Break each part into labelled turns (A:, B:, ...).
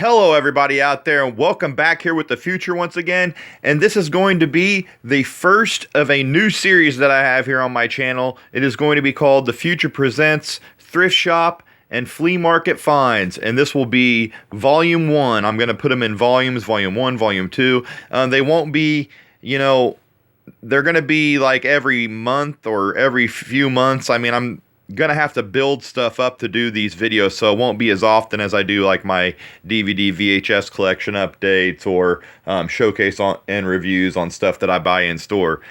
A: Hello, everybody out there, and welcome back here with the future once again. And this is going to be the first of a new series that I have here on my channel. It is going to be called The Future Presents Thrift Shop and Flea Market Finds, and this will be Volume 1. I'm going to put them in volumes, Volume 1, Volume 2. They won't be, they're going to be like every month or every few months. I mean, I'm gonna have to build stuff up to do these videos, so it won't be as often as I do like my DVD VHS collection updates or showcase and reviews on stuff that I buy in store.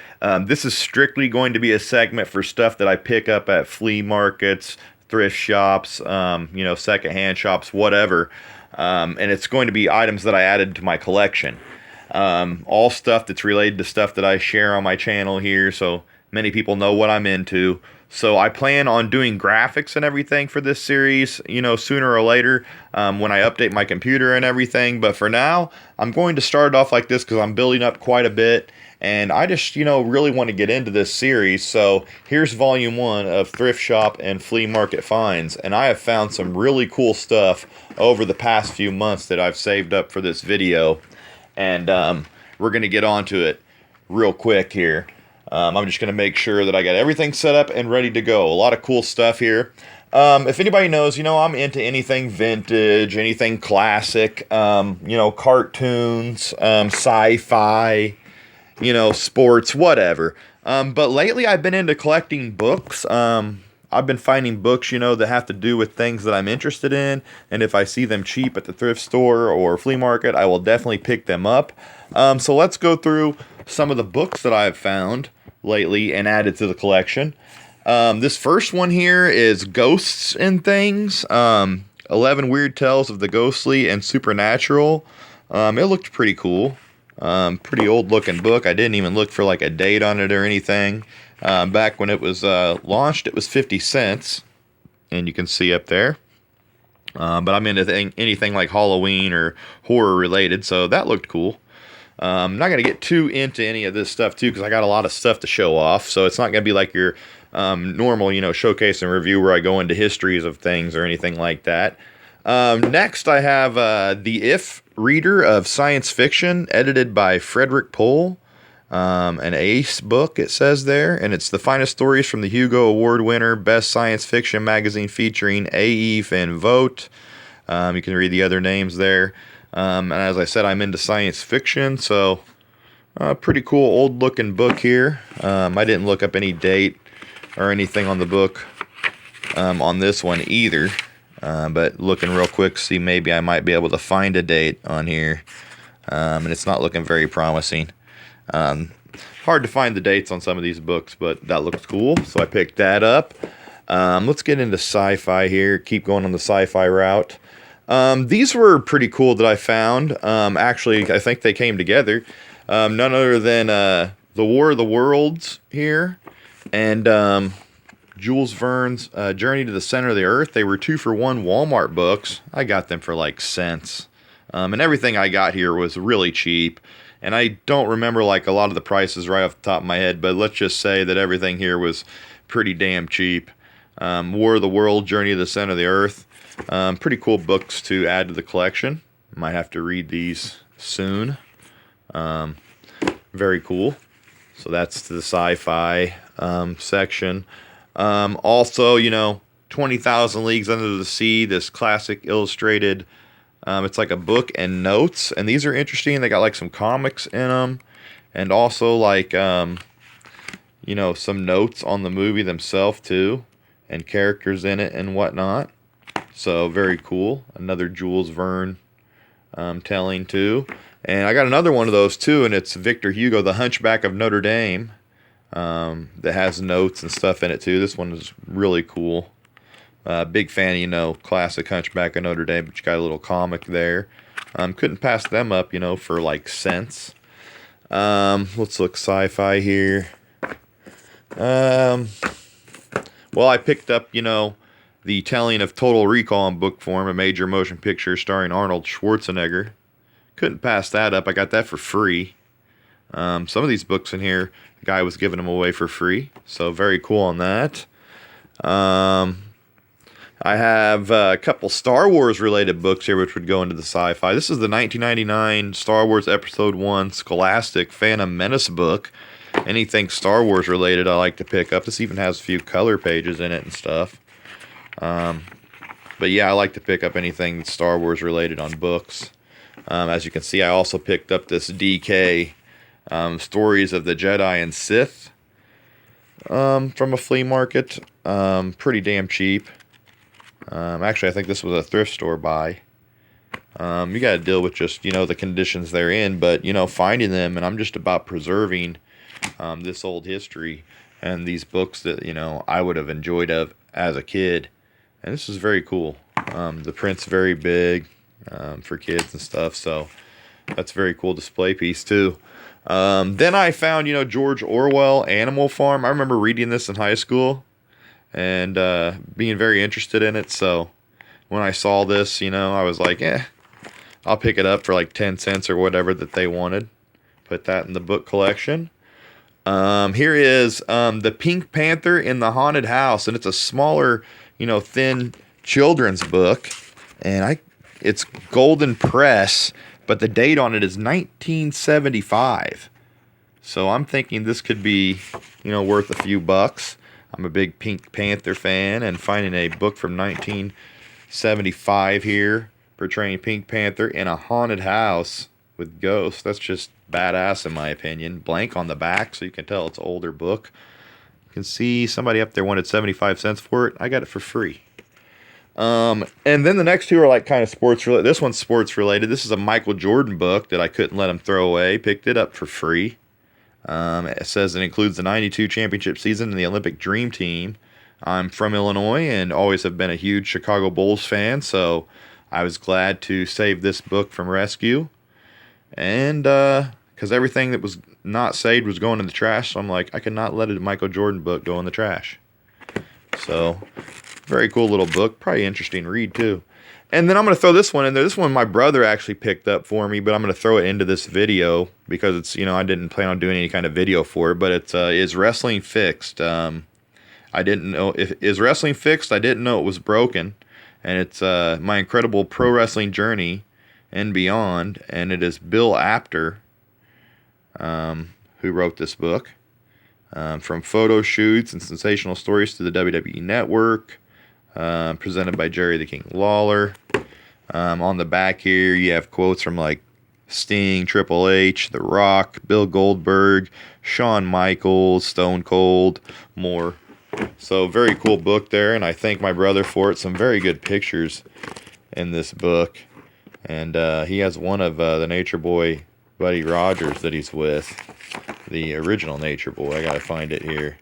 A: This is strictly going to be a segment for stuff that I pick up at flea markets, thrift shops, secondhand shops, whatever. And it's going to be items that I added to my collection. All stuff that's related to stuff that I share on my channel here, so many people know what I'm into. So I plan on doing graphics and everything for this series, sooner or later, when I update my computer and everything. But for now, I'm going to start it off like this because I'm building up quite a bit. And I just, really want to get into this series. So here's Volume 1 of Thrift Shop and Flea Market Finds. And I have found some really cool stuff over the past few months that I've saved up for this video. And we're going to get onto it real quick here. I'm just going to make sure that I got everything set up and ready to go. A lot of cool stuff here. If anybody knows, I'm into anything vintage, anything classic, cartoons, sci-fi, sports, whatever. But lately I've been into collecting books. I've been finding books, that have to do with things that I'm interested in. And if I see them cheap at the thrift store or flea market, I will definitely pick them up. So let's go through some of the books that I've found lately and added to the collection. This first one here is Ghosts and Things. 11 Weird Tales of the Ghostly and Supernatural. It looked pretty cool. Pretty old looking book. I didn't even look for like a date on it or anything. Back when it was launched, it was 50 cents. And you can see up there. But I'm into anything like Halloween or horror related, so that looked cool. I'm not going to get too into any of this stuff, too, because I got a lot of stuff to show off. So it's not going to be like your normal, showcase and review where I go into histories of things or anything like that. Next, I have The If Reader of Science Fiction, edited by Frederick Pohl. An ace book, it says there. And it's the finest stories from the Hugo Award winner, Best Science Fiction magazine featuring A.E. Van Vogt. You can read the other names there. And as I said, I'm into science fiction, so pretty cool old looking book here. I didn't look up any date or anything on the book on this one either, but looking real quick, see maybe I might be able to find a date on here, and it's not looking very promising. Hard to find the dates on some of these books, but that looks cool, so I picked that up. Let's get into sci-fi here, keep going on the sci-fi route. These were pretty cool that I found. Actually, I think they came together. None other than The War of the Worlds here and Jules Verne's Journey to the Center of the Earth. They were 2-for-1 Walmart books. I got them for like cents. And everything I got here was really cheap. And I don't remember like a lot of the prices right off the top of my head, but let's just say that everything here was pretty damn cheap. War of the World, Journey to the Center of the Earth. Pretty cool books to add to the collection. Might have to read these soon. Very cool. So that's the sci-fi section. Also, 20,000 Leagues Under the Sea, this classic illustrated. It's like a book and notes. And these are interesting. They got like some comics in them. And also like, some notes on the movie themselves too. And characters in it and whatnot. So very cool. Another Jules Verne telling too. And I got another one of those too, and it's Victor Hugo, The Hunchback of Notre Dame, that has notes and stuff in it too. This one is really cool. Big fan of, classic Hunchback of Notre Dame, but you got a little comic there. Couldn't pass them up, for like cents. Let's look sci-fi here. Well, I picked up, The Telling of Total Recall in book form, a major motion picture starring Arnold Schwarzenegger. Couldn't pass that up. I got that for free. Some of these books in here, the guy was giving them away for free. So very cool on that. I have a couple Star Wars related books here, which would go into the sci-fi. This is the 1999 Star Wars Episode 1 Scholastic Phantom Menace book. Anything Star Wars related I like to pick up. This even has a few color pages in it and stuff. But yeah, I like to pick up anything Star Wars related on books. As you can see, I also picked up this DK Stories of the Jedi and Sith from a flea market. Pretty damn cheap. Actually, I think this was a thrift store buy. You got to deal with just, the conditions they're in, but, finding them, and I'm just about preserving this old history and these books that, I would have enjoyed as a kid. And this is very cool. The print's very big for kids and stuff, so that's a very cool display piece, too. Then I found, George Orwell, Animal Farm. I remember reading this in high school and being very interested in it. So when I saw this, I was like, I'll pick it up for like 10 cents or whatever that they wanted. Put that in the book collection. Here is the Pink Panther in the Haunted House, and it's a smaller, thin children's book, and it's golden press, but the date on it is 1975. So I'm thinking this could be, worth a few bucks. I'm a big Pink Panther fan, and finding a book from 1975 here portraying Pink Panther in a haunted house with ghosts, that's just badass in my opinion. Blank on the back, so you can tell it's an older book. You can see somebody up there wanted 75 cents for it. I got it for free. And then the next two are like kind of sports related. This one's sports related. This is a Michael Jordan book that I couldn't let him throw away. Picked it up for free. It says it includes the 92 championship season and the Olympic Dream Team. I'm from Illinois and always have been a huge Chicago Bulls fan, so I was glad to save this book from rescue. And because everything that was not saved was going in the trash, so I'm like, I cannot let a Michael Jordan book go in the trash. So, very cool little book. Probably interesting read, too. And then I'm going to throw this one in there. This one my brother actually picked up for me, but I'm going to throw it into this video because it's, I didn't plan on doing any kind of video for it, but it's Is Wrestling Fixed? I didn't know if Is Wrestling Fixed? I didn't know it was broken. And it's My Incredible Pro Wrestling Journey and Beyond. And it is Bill Apter who wrote this book. From photo shoots and sensational stories to the WWE Network. Presented by Jerry the King Lawler. On the back here, you have quotes from like Sting, Triple H, The Rock, Bill Goldberg, Shawn Michaels, Stone Cold, more. So very cool book there, and I thank my brother for it. Some very good pictures in this book. And he has one of the Nature Boy Buddy Rogers that he's with. The original Nature Boy. I gotta find it here.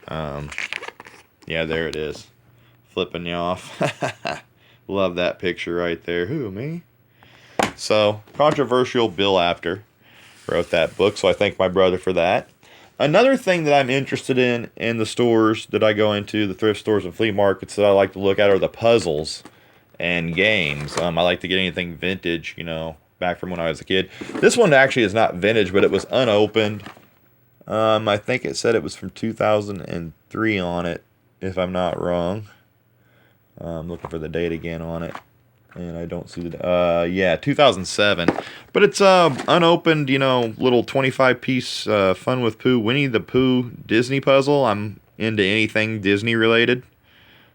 A: Yeah, there it is. Flipping you off. Love that picture right there. Who, me? So, controversial Bill Apter wrote that book, so I thank my brother for that. Another thing that I'm interested in the stores that I go into, the thrift stores and flea markets that I like to look at are the puzzles and games. I like to get anything vintage, back from when I was a kid. This one actually is not vintage, but it was unopened. I think it said it was from 2003 on it, if I'm not wrong. I'm looking for the date again on it, and I don't see the... yeah, 2007. But it's unopened, little 25-piece Fun with Pooh, Winnie the Pooh Disney puzzle. I'm into anything Disney-related.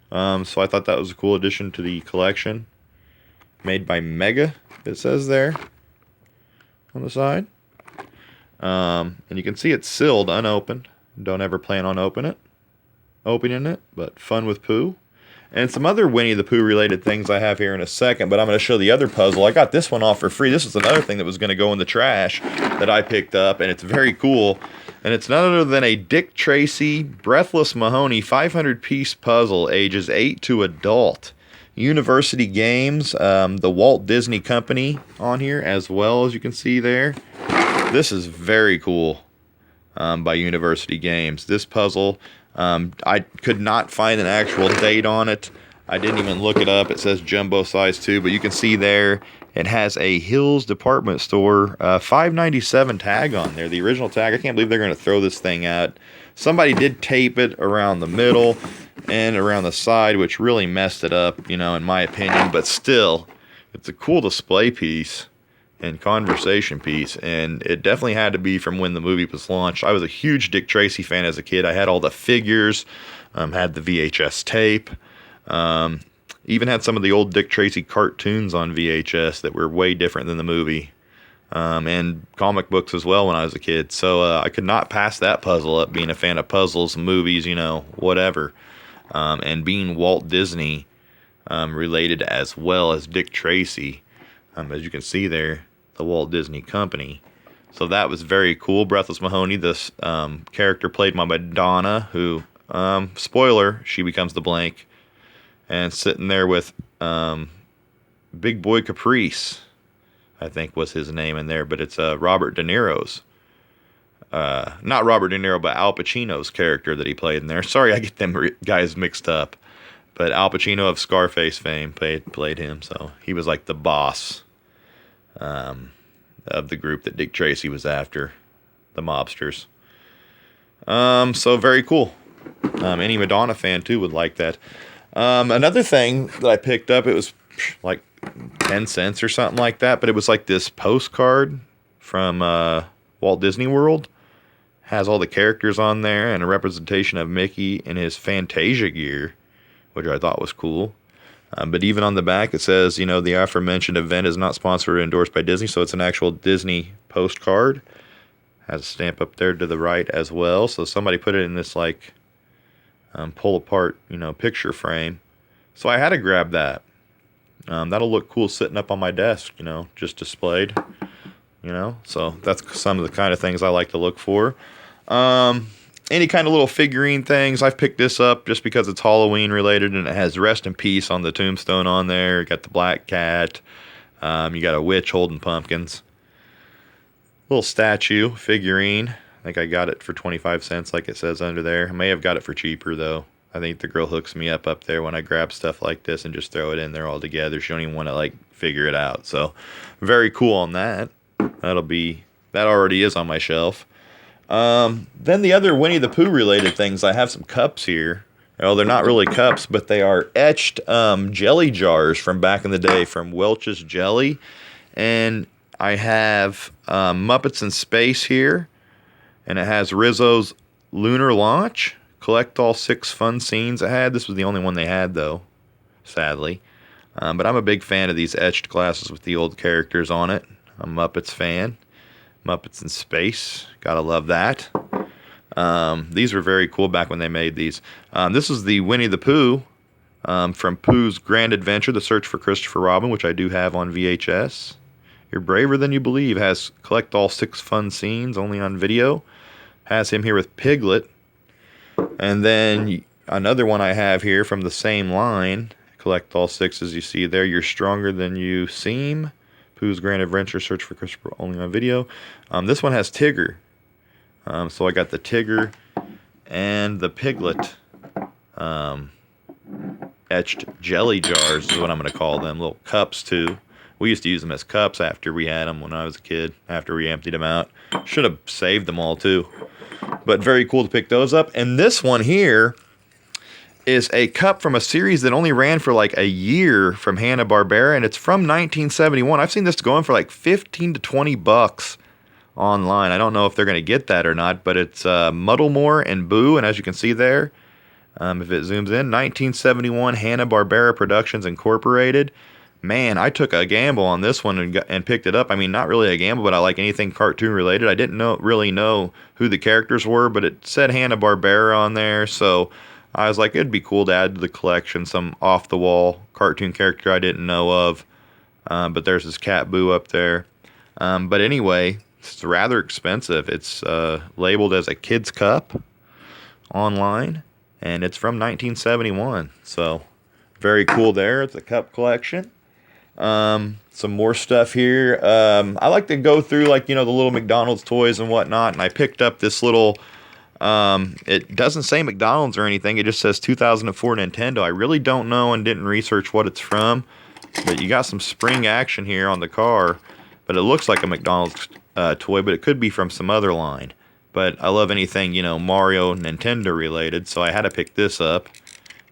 A: So I thought that was a cool addition to the collection. Made by Mega, it says there on the side. And you can see it's sealed, unopened. Don't ever plan on opening it, but Fun with Pooh. And some other Winnie the Pooh related things I have here in a second, but I'm going to show the other puzzle. I got this one off for free. This is another thing that was going to go in the trash that I picked up, and it's very cool. And it's none other than a Dick Tracy Breathless Mahoney 500-piece puzzle, ages 8 to adult. University Games, the Walt Disney Company on here, as well as you can see there. This is very cool by University Games. This puzzle... I could not find an actual date on it. I didn't even look it up. It says jumbo size too, but you can see there it has a Hills Department Store $5.97 tag on there. The original tag. I can't believe they're going to throw this thing out. Somebody did tape it around the middle, and around the side, which really messed it up, in my opinion. But still, it's a cool display piece and conversation piece, and it definitely had to be from when the movie was launched. I was a huge Dick Tracy fan as a kid. I had all the figures, had the VHS tape, even had some of the old Dick Tracy cartoons on VHS that were way different than the movie, and comic books as well when I was a kid. So I could not pass that puzzle up, being a fan of puzzles, movies, whatever, and being Walt Disney related as well as Dick Tracy, as you can see there, the Walt Disney Company. So that was very cool. Breathless Mahoney, this character played by Madonna, who, spoiler, she becomes the blank, and sitting there with Big Boy Caprice, I think was his name in there, but it's Robert De Niro's. Not Robert De Niro, but Al Pacino's character that he played in there. Sorry, I get them guys mixed up. But Al Pacino of Scarface fame played him, so he was like the boss of the group that Dick Tracy was after, the mobsters. So very cool. Any Madonna fan too would like that. Another thing that I picked up, it was like 10 cents or something like that, but it was like this postcard from Walt Disney World. Has all the characters on there and a representation of Mickey in his Fantasia gear, which I thought was cool. But even on the back, it says, the aforementioned event is not sponsored or endorsed by Disney, so it's an actual Disney postcard. Has a stamp up there to the right as well. So somebody put it in this, pull apart, picture frame. So I had to grab that. That'll look cool sitting up on my desk, just displayed. So that's some of the kind of things I like to look for. Any kind of little figurine things. I've picked this up just because it's Halloween related and it has rest in peace on the tombstone on there. You got the black cat. You got a witch holding pumpkins. Little statue figurine. I think I got it for 25 cents like it says under there. I may have got it for cheaper though. I think the girl hooks me up there when I grab stuff like this and just throw it in there all together. She don't even want to figure it out. So very cool on that. That already is on my shelf. Then the other Winnie the Pooh related things, I have some cups here. Well, they're not really cups, but they are etched jelly jars from back in the day from Welch's Jelly. And I have Muppets in Space here. And it has Rizzo's Lunar Launch. Collect all 6 fun scenes it had. This was the only one they had, though, sadly. But I'm a big fan of these etched glasses with the old characters on it. I'm a Muppets fan. Muppets in Space. Gotta love that. These were very cool back when they made these. This is the Winnie the Pooh from Pooh's Grand Adventure, The Search for Christopher Robin, which I do have on VHS. You're Braver Than You Believe has collect all 6 fun scenes, only on video. Has him here with Piglet. And then another one I have here from the same line. Collect all 6 as you see there. You're Stronger Than You Seem. Pooh's Grand Adventure, Search for Christopher, only on video. This one has Tigger. So I got the Tigger and the Piglet etched jelly jars is what I'm going to call them. Little cups, too. We used to use them as cups after we had them when I was a kid, after we emptied them out. Should have saved them all, too. But very cool to pick those up. And this one here is a cup from a series that only ran for a year from Hanna-Barbera, and it's from 1971. I've seen this going for $15 to $20 online. I don't know if they're going to get that or not, but it's Muddlemore and Boo, and as you can see there, if it zooms in, 1971 Hanna-Barbera Productions Incorporated. Man, I took a gamble on this one and picked it up. I mean, not really a gamble, but I like anything cartoon related. I didn't really know who the characters were, but it said Hanna-Barbera on there, so I was like, it'd be cool to add to the collection some off-the-wall cartoon character I didn't know of. But there's this Cat Boo up there. But anyway, it's rather expensive. It's labeled as a kid's cup online, and it's from 1971. So very cool there. It's a cup collection. Some more stuff here. I like to go through the little McDonald's toys and whatnot, and I picked up this little... it doesn't say McDonald's or anything. It just says 2004 Nintendo. I really don't know and didn't research what it's from, but you got some spring action here on the car, but it looks like a McDonald's toy, but it could be from some other line. But I love anything, Mario, Nintendo related, so I had to pick this up.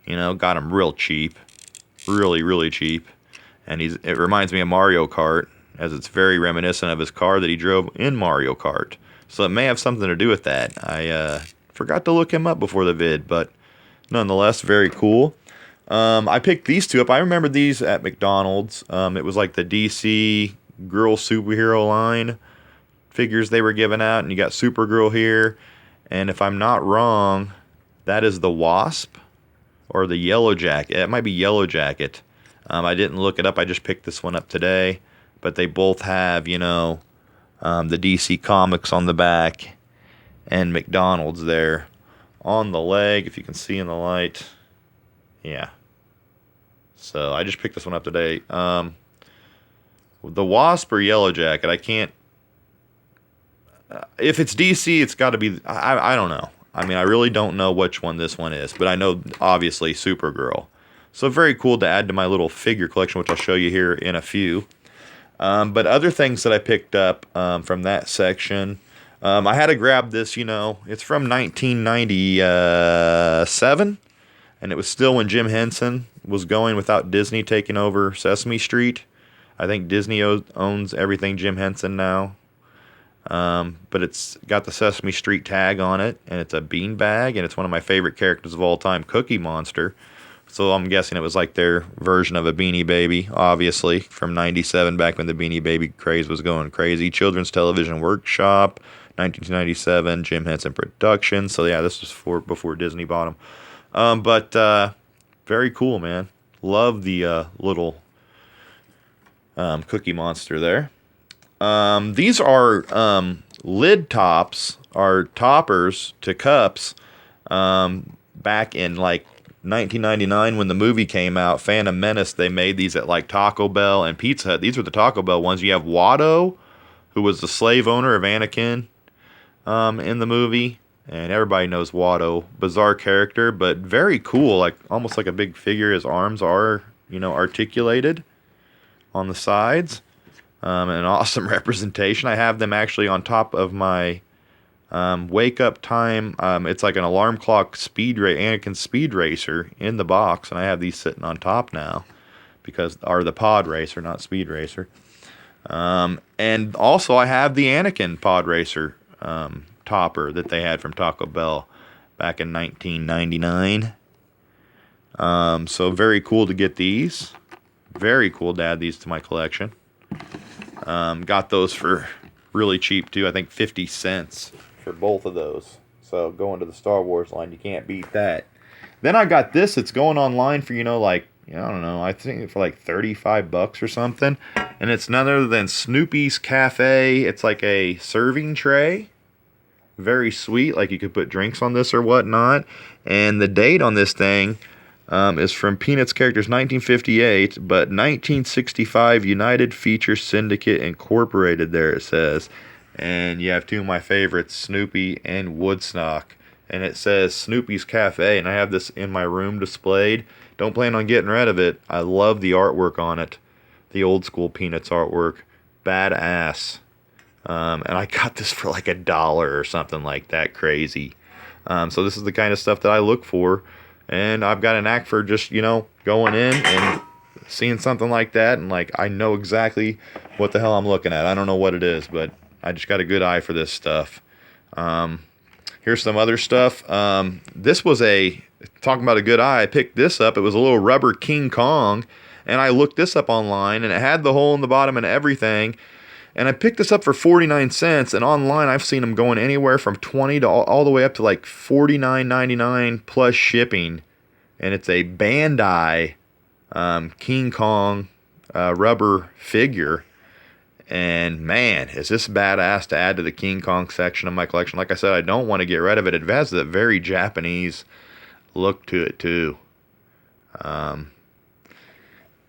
A: Got him real cheap. Really, really cheap. And it reminds me of Mario Kart, as it's very reminiscent of his car that he drove in Mario Kart. So it may have something to do with that. I forgot to look him up before the vid, but nonetheless, very cool. I picked these two up. I remember these at McDonald's. It was like the DC Girl Superhero line figures they were giving out, and you got Supergirl here. And if I'm not wrong, that is the Wasp or the Yellow Jacket. It might be Yellow Jacket. I didn't look it up. I just picked this one up today. But they both have, the DC Comics on the back and McDonald's there on the leg, if you can see in the light. Yeah. So I just picked this one up today. The Wasp or Yellow Jacket, I can't. If it's DC, it's got to be. I don't know. I mean, I really don't know which one this one is, but I know obviously Supergirl. So very cool to add to my little figure collection, which I'll show you here in a few. But other things that I picked up from that section, I had to grab this. It's from 1997, and it was still when Jim Henson was going without Disney taking over Sesame Street. I think Disney owns everything Jim Henson now. But it's got the Sesame Street tag on it, and it's a beanbag, and it's one of my favorite characters of all time, Cookie Monster. So I'm guessing it was like their version of a Beanie Baby, obviously, from 97, back when the Beanie Baby craze was going crazy. Children's Television Workshop, 1997, Jim Henson Productions. So yeah, this was before Disney bought them. But very cool, man. Love the little Cookie Monster there. These are lid tops, are toppers to cups. Back in like 1999 when the movie came out, Phantom Menace, they made these at like Taco Bell and Pizza Hut. These were the Taco Bell ones. You have Watto, who was the slave owner of Anakin in the movie, and everybody knows Watto. Bizarre character, but very cool, like almost like a big figure. His arms are, articulated on the sides. An awesome representation. I have them actually on top of my wake up time. It's like an alarm clock Anakin Speed Racer in the box, and I have these sitting on top now are the Pod Racer, not Speed Racer. And also I have the Anakin Pod Racer topper that they had from Taco Bell back in 1999. So very cool to get these. Very cool to add these to my collection. Got those for really cheap too. I think 50 cents for both of those. So going to the Star Wars line, you can't beat that. Then I got this. It's going online for, I don't know. I think for like $35 or something. And it's none other than Snoopy's Cafe. It's like a serving tray. Very sweet. Like you could put drinks on this or whatnot. And the date on this thing is from Peanuts characters 1958, but 1965 United Feature Syndicate Incorporated there it says. And you have two of my favorites, Snoopy and Woodstock. And it says Snoopy's Cafe, and I have this in my room displayed. Don't plan on getting rid of it. I love the artwork on it. The old school Peanuts artwork. Badass. And I got this for like $1 or something like that. Crazy. So this is the kind of stuff that I look for. And I've got a knack for just, going in and seeing something like that. And, I know exactly what the hell I'm looking at. I don't know what it is, but I just got a good eye for this stuff. Here's some other stuff. This was talking about a good eye, I picked this up. It was a little rubber King Kong. And I looked this up online, and it had the hole in the bottom and everything. And I picked this up for 49 cents, and online I've seen them going anywhere from 20 to all the way up to like $49.99 plus shipping. And it's a Bandai King Kong rubber figure. And man, is this badass to add to the King Kong section of my collection. Like I said, I don't want to get rid of it. It has a very Japanese look to it too.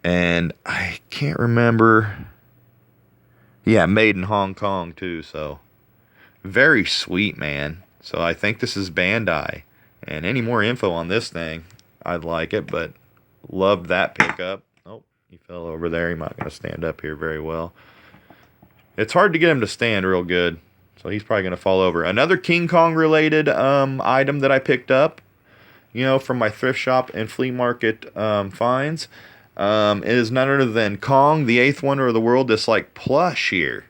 A: And I can't remember... Yeah, made in Hong Kong too, so very sweet, man. So I think this is Bandai. And any more info on this thing, I'd like it, but love that pickup. Oh, he fell over there. He's not going to stand up here very well. It's hard to get him to stand real good, so he's probably going to fall over. Another King Kong related item that I picked up, from my thrift shop and flea market finds. It is none other than Kong, the eighth wonder of the world, this like plush here.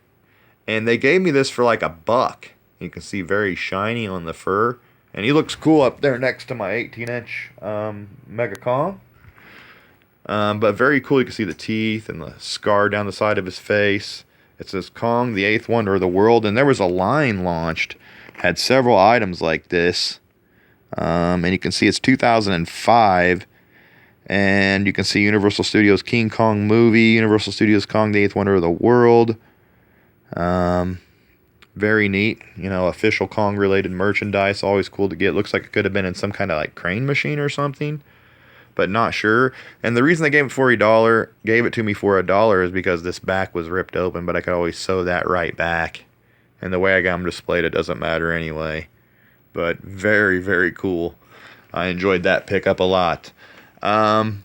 A: And they gave me this for like $1. You can see very shiny on the fur. And he looks cool up there next to my 18-inch Mega Kong. But very cool. You can see the teeth and the scar down the side of his face. It says Kong, the eighth wonder of the world. And there was a line launched. Had several items like this. And you can see it's 2005. And you can see Universal Studios King Kong movie. Universal Studios Kong, the eighth wonder of the world. Very neat. Official Kong related merchandise. Always cool to get. Looks like it could have been in some kind of like crane machine or something, but not sure. And the reason they gave it to me for $1 is because this back was ripped open, but I could always sew that right back. And the way I got them displayed, it doesn't matter anyway. But very, very cool. I enjoyed that pickup a lot. And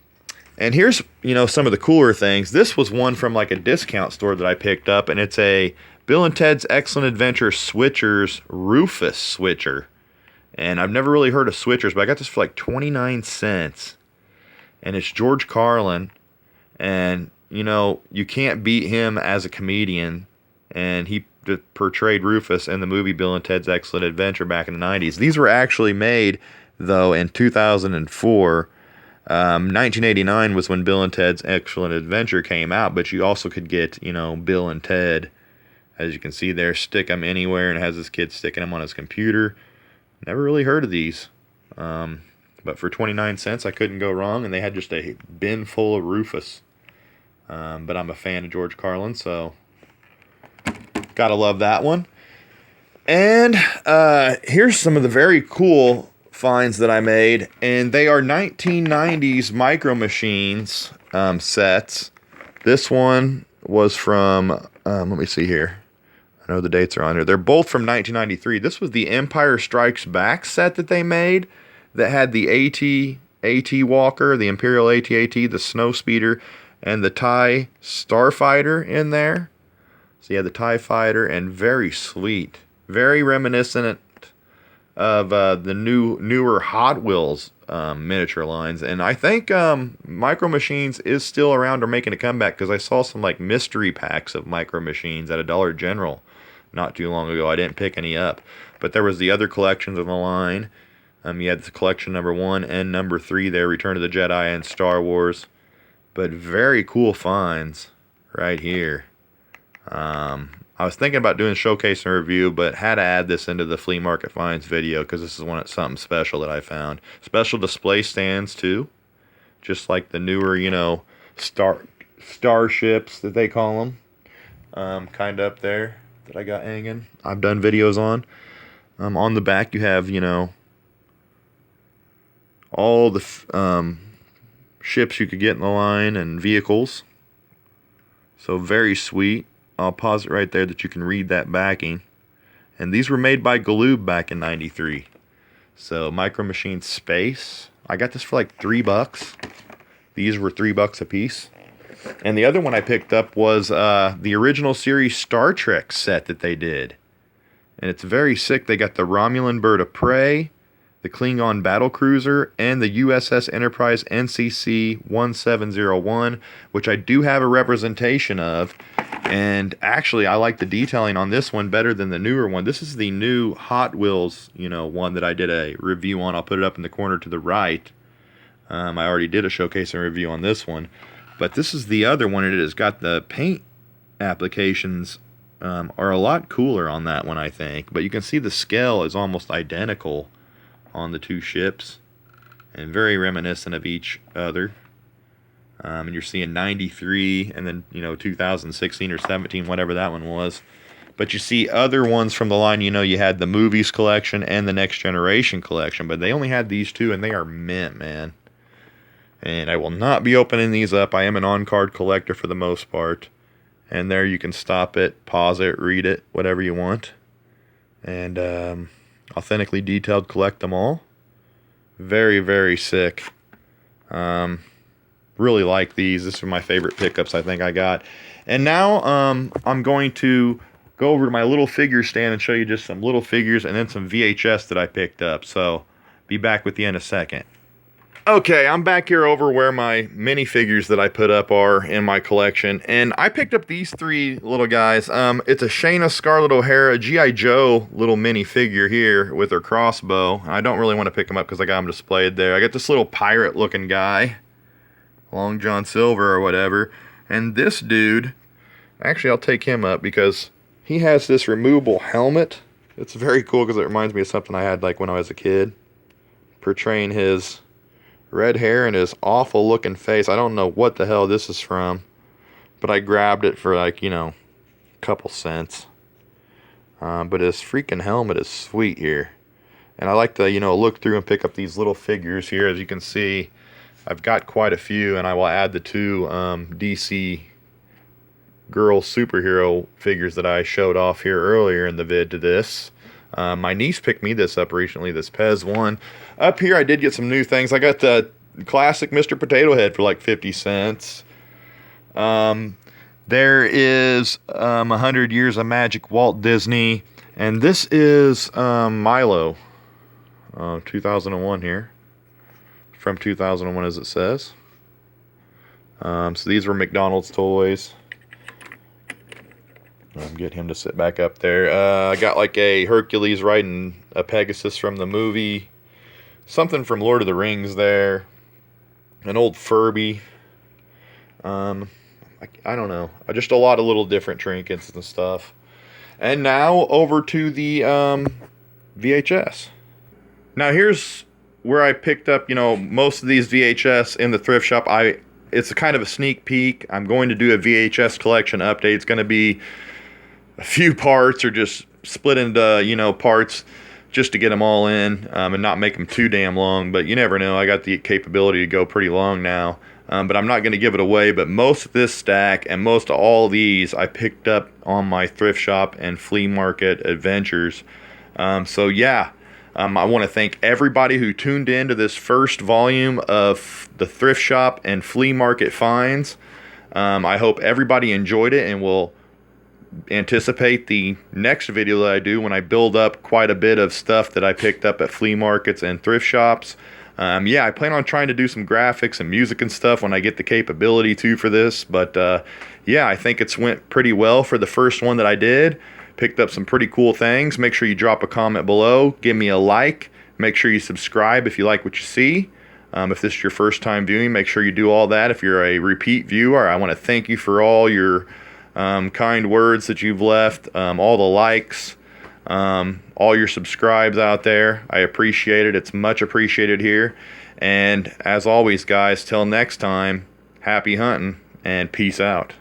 A: here's, some of the cooler things. This was one from like a discount store that I picked up, and it's a Bill and Ted's Excellent Adventure Switchers Rufus switcher. And I've never really heard of switchers, but I got this for like 29 cents. And it's George Carlin. And, you can't beat him as a comedian. And he portrayed Rufus in the movie Bill and Ted's Excellent Adventure back in the 90s. These were actually made, though, in 2004. 1989 was when Bill and Ted's Excellent Adventure came out, but you also could get, Bill and Ted, as you can see there, stick them anywhere, and it has this kid sticking them on his computer. Never really heard of these. But for 29 cents, I couldn't go wrong, and they had just a bin full of Rufus. But I'm a fan of George Carlin, so gotta love that one. And here's some of the very cool finds that I made, and they are 1990s Micro Machines sets. This one was from, let me see here. I know the dates are on here. They're both from 1993. This was the Empire Strikes Back set that they made that had the AT Walker, the Imperial AT-AT, the Snow Speeder, and the TIE Starfighter in there. So you had the TIE Fighter, and very sweet. Very reminiscent of the newer Hot Wheels miniature lines. And I think Micro Machines is still around or making a comeback, because I saw some like mystery packs of Micro Machines at a Dollar General not too long ago. I didn't pick any up, but there was the other collections of the line. You had the collection number 1 and number 3 there, Return of the Jedi and Star Wars. But very cool finds right here. I was thinking about doing a showcase and review, but had to add this into the flea market finds video because this is something special that I found. Special display stands too, just like the newer, starships that they call them, kind of up there that I got hanging. I've done videos on. On the back you have, all the ships you could get in the line and vehicles. So very sweet. I'll pause it right there that you can read that backing. And these were made by Galoob back in 93. So Micro Machine Space. I got this for like $3. These were $3 a piece. And the other one I picked up was the original series Star Trek set that they did. And it's very sick. They got the Romulan Bird of Prey, the Klingon Battlecruiser, and the USS Enterprise NCC 1701, which I do have a representation of. And actually, I like the detailing on this one better than the newer one. This is the new Hot Wheels, one that I did a review on. I'll put it up in the corner to the right. I already did a showcase and review on this one. But this is the other one. It has got the paint applications are a lot cooler on that one, I think. But you can see the scale is almost identical on the two ships, and very reminiscent of each other. And you're seeing 93 and then 2016 or 17, whatever that one was. But you see other ones from the line. You had the Movies collection and the Next Generation collection, but they only had these two, and they are mint, man. And I will not be opening these up. I am an on-card collector for the most part. And there you can stop it, pause it, read it, whatever you want. And authentically detailed, collect them all. Very, very sick. Really like these. This are my favorite pickups I think I got. And now I'm going to go over to my little figure stand and show you just some little figures and then some VHS that I picked up. So Be back with you in a second. Okay, I'm back here over where my minifigures that I put up are in my collection, and I picked up these three little guys. It's a Shayna Scarlett O'Hara G.I. Joe little minifigure here with her crossbow. I don't really want to pick them up because I got them displayed there. I got this little pirate-looking guy, Long John Silver or whatever, and this dude, actually I'll take him up because he has this removable helmet. It's very cool because it reminds me of something I had like when I was a kid, portraying his red hair and his awful looking face. I don't know what the hell this is from, but I grabbed it for like, a couple cents. But his freaking helmet is sweet here. And I like to, look through and pick up these little figures here. As you can see, I've got quite a few, and I will add the two DC girl superhero figures that I showed off here earlier in the vid to this. My niece picked me this up recently, this Pez one. Up here I did get some new things. I got the classic Mr. Potato Head for like 50 cents. There is 100 Years of Magic Walt Disney. And this is Milo. 2001 here. From 2001 as it says. So these were McDonald's toys. Get him to sit back up there. I got like a Hercules riding a Pegasus from the movie. Something from Lord of the Rings there. An old Furby. I don't know. Just a lot of little different trinkets and stuff. And now over to the VHS. Now here's where I picked up, most of these VHS in the thrift shop. It's a kind of a sneak peek. I'm going to do a VHS collection update. It's going to be a few parts or just split into, parts just to get them all in and not make them too damn long. But you never know. I got the capability to go pretty long now. But I'm not going to give it away. But most of this stack and most of all these I picked up on my thrift shop and flea market adventures. So yeah, I want to thank everybody who tuned in to this first volume of the thrift shop and flea market finds. I hope everybody enjoyed it and will anticipate the next video that I do when I build up quite a bit of stuff that I picked up at flea markets and thrift shops. Yeah, I plan on trying to do some graphics and music and stuff when I get the capability to for this. But yeah, I think it's went pretty well for the first one that I did. Picked up some pretty cool things. Make sure you drop a comment below. Give me a like. Make sure you subscribe if you like what you see. If this is your first time viewing, make sure you do all that. If you're a repeat viewer, I want to thank you for all your kind words that you've left, all the likes, all your subscribes out there. I appreciate it. It's much appreciated here. And as always, guys, till next time, happy hunting and peace out.